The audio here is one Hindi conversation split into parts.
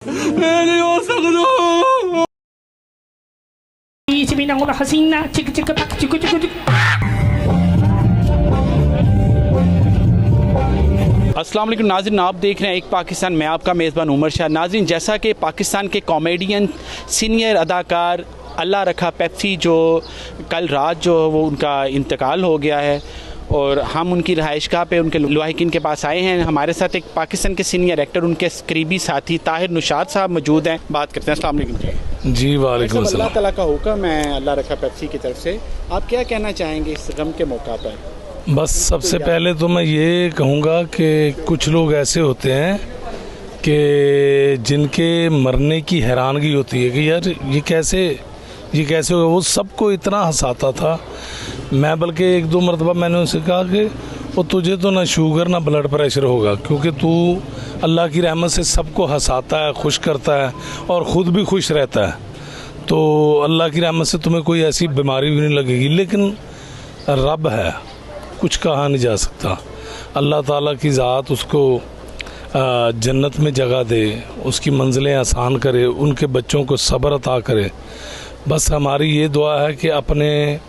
मैं नहीं हो सकता। हसीना चिक चिक पक चिक चिक चिक। अस्सलाम वालेकुम नाज़रीन, आप देख रहे हैं एक पाकिस्तान, मैं आपका मेज़बान उमर शाह। नाज़रीन, जैसा कि पाकिस्तान के कॉमेडियन सीनियर अदाकार अल्लाह रखा पेप्सी जो कल रात जो वो उनका इंतकाल हो गया है और हम उनकी रहायशगाह पे उनके लवाहिकीन के पास आए हैं। हमारे साथ एक पाकिस्तान के सीनियर एक्टर, उनके करीबी साथी ताहिर नुशाद साहब मौजूद हैं। बात करते हैं। अस्सलाम वालेकुम जी। वालेकुम अस्सलाम। अल्लाह ताला का हुक्म है अल्लाह रखा पेप्सी की तरफ से, आप क्या कहना चाहेंगे इस गम के मौका पर? बस सबसे पहले तो मैं ये कहूँगा कि कुछ लोग ऐसे होते हैं कि जिनके मरने की हैरानगी होती है कि यार ये कैसे होगा। वो सबको इतना हंसाता था। मैं बल्कि एक दो मरतबा मैंने उनसे कहा कि वो तुझे तो ना शुगर ना ब्लड प्रेशर होगा, क्योंकि तू अल्लाह की रहमत से सबको हंसाता है, खुश करता है और ख़ुद भी खुश रहता है। तो अल्लाह की रहमत से तुम्हें कोई ऐसी बीमारी भी नहीं लगेगी। लेकिन रब है, कुछ कहा नहीं जा सकता। अल्लाह ताला की ज़ात उसको जन्नत में जगह दे, उसकी मंजिलें आसान करे, उनके बच्चों को सब्र अता करे। बस हमारी ये दुआ है कि अपने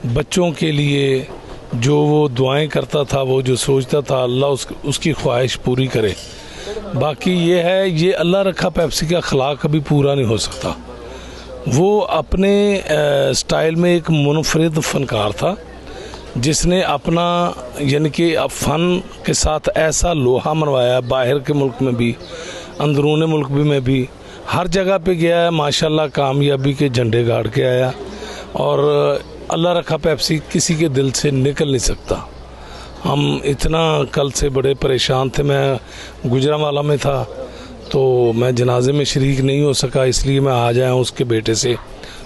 बच्चों के लिए जो वो दुआएं करता था, वो जो सोचता था, अल्लाह उसकी ख्वाहिश पूरी करे। बाकी ये है, ये अल्लाह रखा पेप्सी का अखलाक कभी पूरा नहीं हो सकता। वो अपने स्टाइल में एक मुनफरिद फ़नकार था जिसने अपना यानी कि फ़न के साथ ऐसा लोहा मनवाया, बाहर के मुल्क में भी अंदरून मुल्क में भी हर जगह पे गया है। माशाल्लाह कामयाबी के झंडे गाड़ के आया और अल्लाह रखा पेप्सी किसी के दिल से निकल नहीं सकता। हम इतना कल से बड़े परेशान थे। मैं गुजरांवाला में था तो मैं जनाजे में शरीक नहीं हो सका, इसलिए मैं आ जाया उसके बेटे से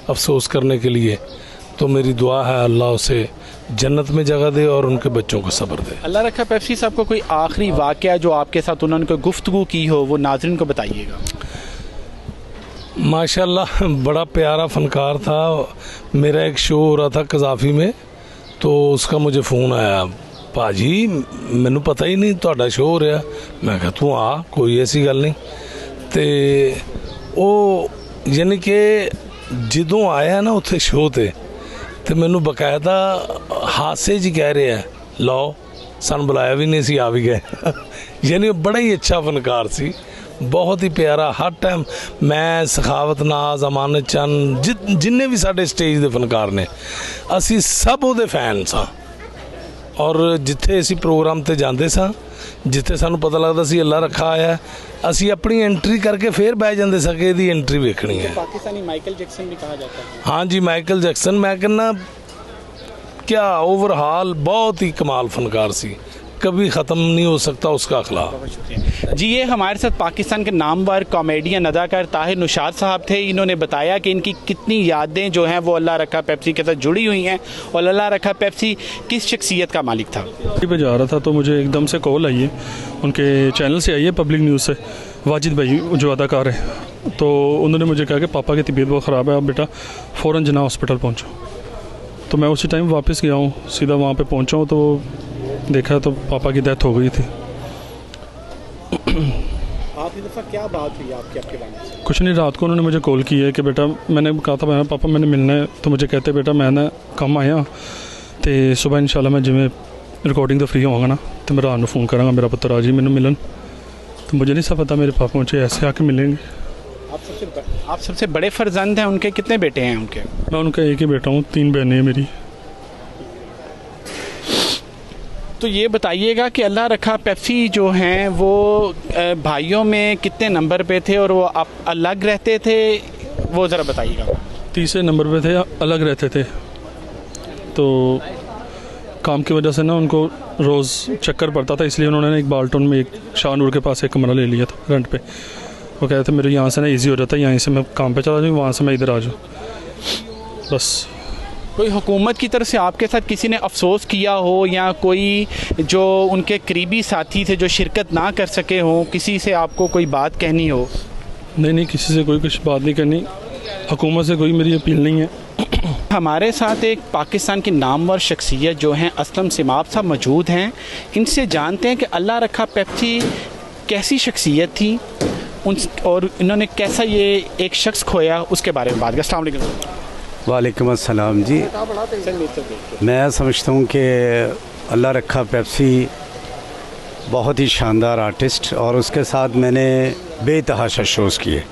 अफसोस करने के लिए। तो मेरी दुआ है अल्लाह उसे जन्नत में जगह दे और उनके बच्चों को सब्र दे। अल्लाह रखा पेप्सी साहब को कोई आखिरी वाक़या जो आपके साथ उन्होंने कोई गुफ्तगू की हो वो नाज़रीन को बताइएगा। माशाल्लाह बड़ा प्यारा फ़नकार था। मेरा एक शो हो रहा था कज़ाफ़ी में, तो उसका मुझे फ़ोन आया, भाजी मैनू पता ही नहीं तुहाडा शो हो रहा। मैं कहा तू आ, कोई ऐसी गल नहीं। तो वो यानी कि जदों आया ना उत्थे शो ते मैनू बकायदा हासे जी कह रहे हैं, लो सन बुलाया भी नहीं सी, आ भी गए। यानी बड़ा ही अच्छा फ़नकार सी, बहुत ही प्यारा। हर टाइम मैं सखावत नाज अमानत चंद जिन्ने भी साढ़े स्टेज के फनकार ने असी सब उहदे फैन सां और जिथे असी प्रोग्राम ते जाते सां, जिथे सानू पता लगता सी अल्लाह रखा आया, असी अपनी एंट्री करके फिर बह जाते सा कि इहदी एंट्री वेखनी है। पाकिस्तानी माइकल जैक्सन भी कहा जाता है। हाँ जी, माइकल जैक्सन। मैं कहना क्या ओवरऑल बहुत ही कमाल फनकार सी, कभी ख़त्म नहीं हो सकता उसका अखलाक। जी, ये हमारे साथ पाकिस्तान के नामवर कॉमेडियन अदाकार ताहिर नुशाद साहब थे। इन्होंने बताया कि इनकी कितनी यादें जो हैं वो अल्लाह रखा पेप्सी के साथ जुड़ी हुई हैं और अल्लाह रखा पेप्सी किस शख्सियत का मालिक था। पे जा रहा था तो मुझे एकदम से कॉल आई है, उनके चैनल से आई है, पब्लिक न्यूज़ से, वाजिद भाई जो अदाकार है। तो उन्होंने मुझे कहा कि पापा की तबीयत बहुत ख़राब है, आप बेटा फ़ौरन जना हॉस्पिटल पहुँचो। तो मैं उसी टाइम वापस गया हूँ, सीधा वहाँ पर पहुँचा हूँ तो देखा तो पापा की डेथ हो गई थी। आखिरी दफ़ा क्या बात हुई आपके वालिद से? कुछ नहीं, रात को उन्होंने मुझे कॉल की है कि बेटा, मैंने कहा था मैं पापा मैंने मिलना है, तो मुझे कहते बेटा मैं ना कम आया तो सुबह इंशाल्लाह मैं जिमें रिकॉर्डिंग तो फ्री होगा ना तो मैं रात को फ़ोन करांगा, मेरा पुत्र आ जी मैंने मिलन। तो मुझे नहीं सब पता मेरे पापा मुझे ऐसे आके मिलेंगे। आप सबसे बड़े फर्जंद हैं उनके? कितने बेटे हैं उनके? मैं उनका एक ही बेटा हूँ, 3 बहनें हैं मेरी। तो ये बताइएगा कि अल्लाह रखा पेप्सी जो हैं वो भाइयों में कितने नंबर पे थे और वो आप अलग रहते थे, वो ज़रा बताइएगा। 30 नंबर पे थे, अलग रहते थे। तो काम की वजह से ना उनको रोज़ चक्कर पड़ता था, इसलिए उन्होंने एक बाल्टन में एक शाहनूर के पास एक कमरा ले लिया था रेंट पे। वो कहते थे मेरे यहाँ से ना ईजी हो जाता है, यहाँ से मैं काम पे चला जाऊँ, वहाँ से मैं इधर आ जाऊँ। बस कोई हुकूमत की तरफ से आपके साथ किसी ने अफसोस किया हो या कोई जो उनके करीबी साथी थे जो शिरकत ना कर सके हों, किसी से आपको कोई बात कहनी हो? नहीं, किसी से कोई कुछ बात नहीं करनी, हुकूमत से कोई मेरी अपील नहीं है। हमारे साथ एक पाकिस्तान की नामवर शख्सियत जो हैं असलम सिमाब साहब मौजूद हैं। इनसे जानते हैं कि अल्लाह रखा पेप्सी कैसी शख्सियत थी उन और इन्होंने कैसा ये एक शख्स खोया उसके बारे में बात करें। अस्सलाम वालेकुम। वालेकुम अस्सलाम जी। मैं समझता हूँ कि अल्लाह रखा पेप्सी बहुत ही शानदार आर्टिस्ट, और उसके साथ मैंने बेतहाशा शोज़ किए,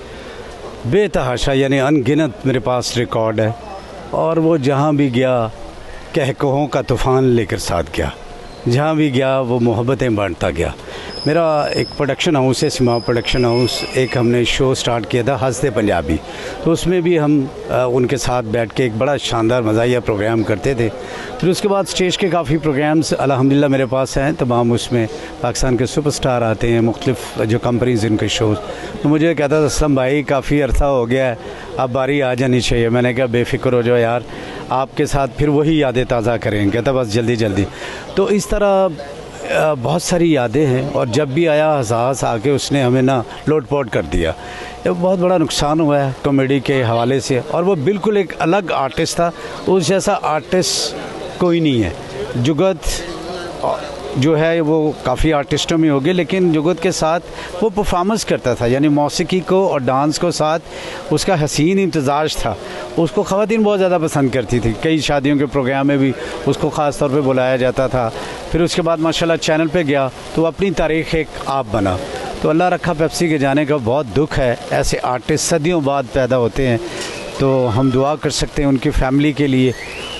बेतहाशा यानी अनगिनत मेरे पास रिकॉर्ड है। और वो जहाँ भी गया कहकहों का तूफ़ान लेकर साथ गया, जहाँ भी गया वो मोहब्बतें बांटता गया। मेरा एक प्रोडक्शन हाउस है, सिमा प्रोडक्शन हाउस, एक हमने शो स्टार्ट किया था हंसते पंजाबी, तो उसमें भी हम उनके साथ बैठ के एक बड़ा शानदार मज़ाहिया प्रोग्राम करते थे। फिर उसके बाद स्टेज के काफ़ी प्रोग्राम्स अल्हम्दुलिल्लाह मेरे पास हैं तमाम, उसमें पाकिस्तान के सुपरस्टार आते हैं, मुख्तलिफ जो कंपनीज़ इनके शोज़। तो मुझे कहता था असलम भाई काफ़ी अरसा हो गया है, अब बारी आ जानी चाहिए। मैंने कहा बेफ़िक्र हो जाओ यार, आपके साथ फिर वही यादें ताज़ा करेंगे। कहता बस जल्दी जल्दी। तो इस तरह बहुत सारी यादें हैं, और जब भी आया हसास आके उसने हमें ना लोटपोट कर दिया। ये बहुत बड़ा नुकसान हुआ है कॉमेडी के हवाले से, और वो बिल्कुल एक अलग आर्टिस्ट था, उस जैसा आर्टिस्ट कोई नहीं है। जुगत जो है वो काफ़ी आर्टिस्टों में होगी, लेकिन जुगत के साथ वो परफॉर्मेंस करता था, यानी मौसीकी को और डांस को साथ उसका हसीन इम्तजाज था। उसको ख़वातीन बहुत ज़्यादा पसंद करती थी, कई शादियों के प्रोग्राम में भी उसको ख़ास तौर पे बुलाया जाता था। फिर उसके बाद माशाल्लाह चैनल पे गया तो अपनी तारीख़ एक आप बना। तो अल्लाह रखा पेप्सी के जाने का बहुत दुख है। ऐसे आर्टिस्ट सदियों बाद पैदा होते हैं, तो हम दुआ कर सकते हैं उनकी फ़ैमिली के लिए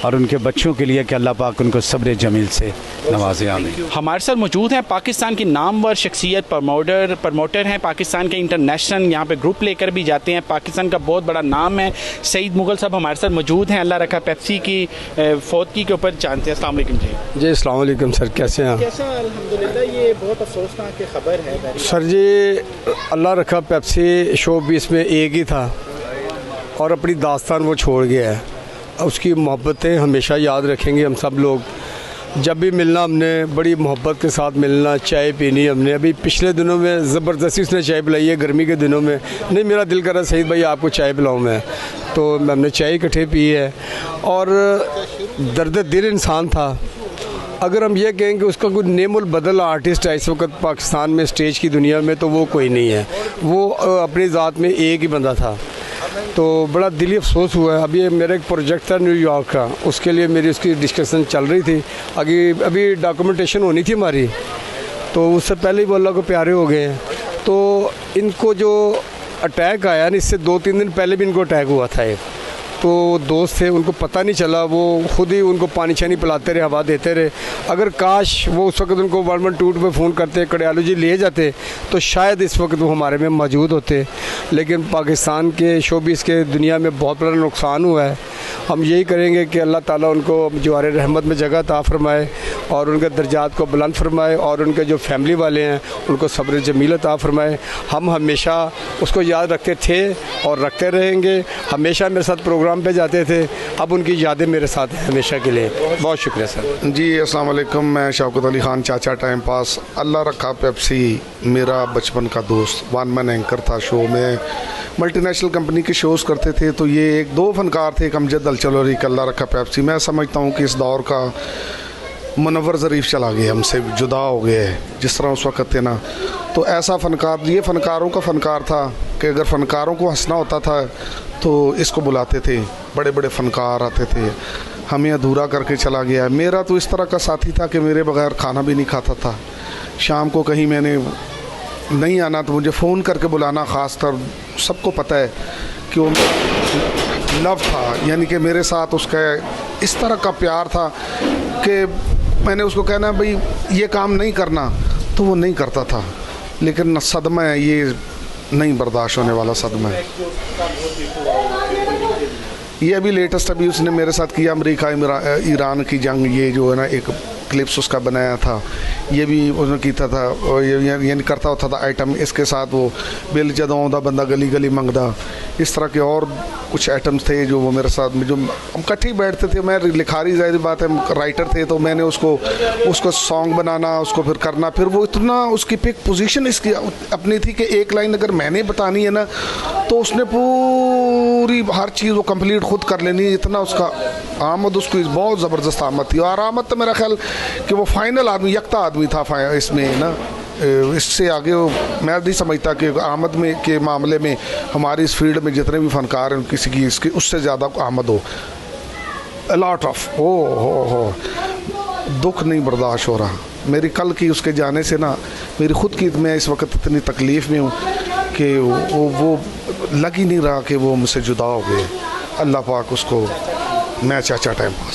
और उनके बच्चों के लिए कि अल्लाह पाक उनको सब्र जमील से नवाज़े। आमीन। हमारे साथ मौजूद हैं पाकिस्तान की नामवर शख्सियत, प्रमोटर हैं, पाकिस्तान के इंटरनेशनल यहाँ पे ग्रुप लेकर भी जाते हैं, पाकिस्तान का बहुत बड़ा नाम है। सईद मुगल साहब हमारे साथ मौजूद हैं, अल्लाह रखा पेप्सी की फौतगी के ऊपर जानते हैं। अस्सलाम वालेकुम जी। जी अस्सलाम वालेकुम सर, कैसे हैं? कैसा? अल्हम्दुलिल्लाह, ये बहुत अफसोसनाक खबर है सर जी, अल्लाह रखा पेप्सी शो भी इसमें एक ही था और अपनी दास्तान वो छोड़ गया है। उसकी मोहब्बतें हमेशा याद रखेंगे हम सब लोग। जब भी मिलना हमने बड़ी मोहब्बत के साथ मिलना, चाय पीनी हमने। अभी पिछले दिनों में ज़बरदस्ती उसने चाय पिलाई है, गर्मी के दिनों में। नहीं, मेरा दिल कर रहा सईद भाई आपको चाय पिलाऊँ मैं, तो हमने चाय इकट्ठे पी है। और दर्द दिल इंसान था। अगर हम ये कहें कि उसका कोई नेमुल बदल आर्टिस्ट है इस वक्त पाकिस्तान में स्टेज की दुनिया में, तो वो कोई नहीं है। वो अपनी ज़ात में एक ही बंदा था। तो बड़ा दिली अफसोस हुआ है। अभी मेरा एक प्रोजेक्ट था न्यूयॉर्क का, उसके लिए मेरी उसकी डिस्कशन चल रही थी। अभी डॉक्यूमेंटेशन होनी थी हमारी, तो उससे पहले ही वो अल्लाह को प्यारे हो गए हैं। तो इनको जो अटैक आया ना, इससे 2-3 दिन पहले भी इनको अटैक हुआ था एक, तो दोस्त थे, उनको पता नहीं चला, वो खुद ही उनको पानी छानी पिलाते रहे, हवा देते रहे। अगर काश वो उस वक्त उनको 112 पे फ़ोन करते, कड़ियालू जी ले जाते, तो शायद इस वक्त वो हमारे में मौजूद होते। लेकिन पाकिस्तान के शोबिस के दुनिया में बहुत बड़ा नुकसान हुआ है। हम यही करेंगे कि अल्लाह ताला उनको जवार रहमत में जगह अता फरमाए और उनके दर्जात को बुलंद फरमाए, और उनके जो फैमिली वाले हैं उनको सब्र जमील अता फरमाए। हम हमेशा उसको याद रखते थे और रखते रहेंगे। हमेशा मेरे साथ प्रोग्राम पे जाते थे, अब उनकी यादें मेरे साथ हैं हमेशा के लिए। बहुत शुक्रिया सर जी। अस्सलाम वालेकुम, मैं शौकत अली ख़ान, चाचा टाइम पास। अल्लाह रखा पेप्सी मेरा बचपन का दोस्त, 1 मैन एंकर था शो में। मल्टीनेशनल कंपनी के शोज़ करते थे, तो ये 2 फ़नकार थे, एक अमजद अलचलोरी, अल्लाह रखा पेप्सी। मैं समझता हूँ कि इस दौर का मुनव्वर ज़रीफ़ चला गया, हमसे जुदा हो गया है जिस तरह उस वक्त थे ना। तो ऐसा फ़नकार, ये फ़नकारों का फ़नकार था कि अगर फ़नकारों को हंसना होता था तो इसको बुलाते थे, बड़े बड़े फ़नकार आते थे। हमें अधूरा करके चला गया। मेरा तो इस तरह का साथी था कि मेरे बगैर खाना भी नहीं खाता था। शाम को कहीं मैंने नहीं आना तो मुझे फ़ोन करके बुलाना, ख़ास कर सबको पता है कि वो लव था, यानी कि मेरे साथ उसका इस तरह का प्यार था कि मैंने उसको कहना भाई ये काम नहीं करना, तो वो नहीं करता था। लेकिन सदमा है, ये नहीं बर्दाश्त होने वाला सदमा है। ये अभी लेटेस्ट अभी उसने मेरे साथ किया, अमेरिका ईरान की जंग, ये जो है ना एक क्लिप्स उसका बनाया था, ये भी उसने किया था। और ये करता होता था आइटम, इसके साथ वो बिल जदों दा बंदा गली गली मंगदा, इस तरह के और कुछ आइटम्स थे जो वो मेरे साथ में, जो हम इकट्ठे ही बैठते थे। मैं लिखारी ज़ाहिर बात है, राइटर थे, तो मैंने उसको सॉन्ग बनाना, उसको फिर करना। फिर वो इतना उसकी पिक पोजीशन इसकी अपनी थी कि एक लाइन अगर मैंने बतानी है ना, तो उसने पूरी हर चीज़ वो कंप्लीट खुद कर लेनी। इतना उसका आमद, उसकी बहुत ज़बरदस्त आमद थी। और आमद तो मेरा ख्याल कि वो फाइनल आदमी, यकता आदमी था इसमें ना, इससे आगे मैं नहीं समझता कि आमद में के मामले में हमारी इस फील्ड में जितने भी फ़नकार हैं किसी की इसकी उससे ज़्यादा आमद हो। अलॉट ऑफ हो दुख नहीं बर्दाश्त हो रहा। मेरी कल की उसके जाने से ना मेरी ख़ुद की मैं इस वक्त इतनी तकलीफ़ में हूँ कि वो लग ही नहीं रहा कि वो मुझसे जुदा हो गए। अल्लाह पाक उसको मैं चाचा टाइम पास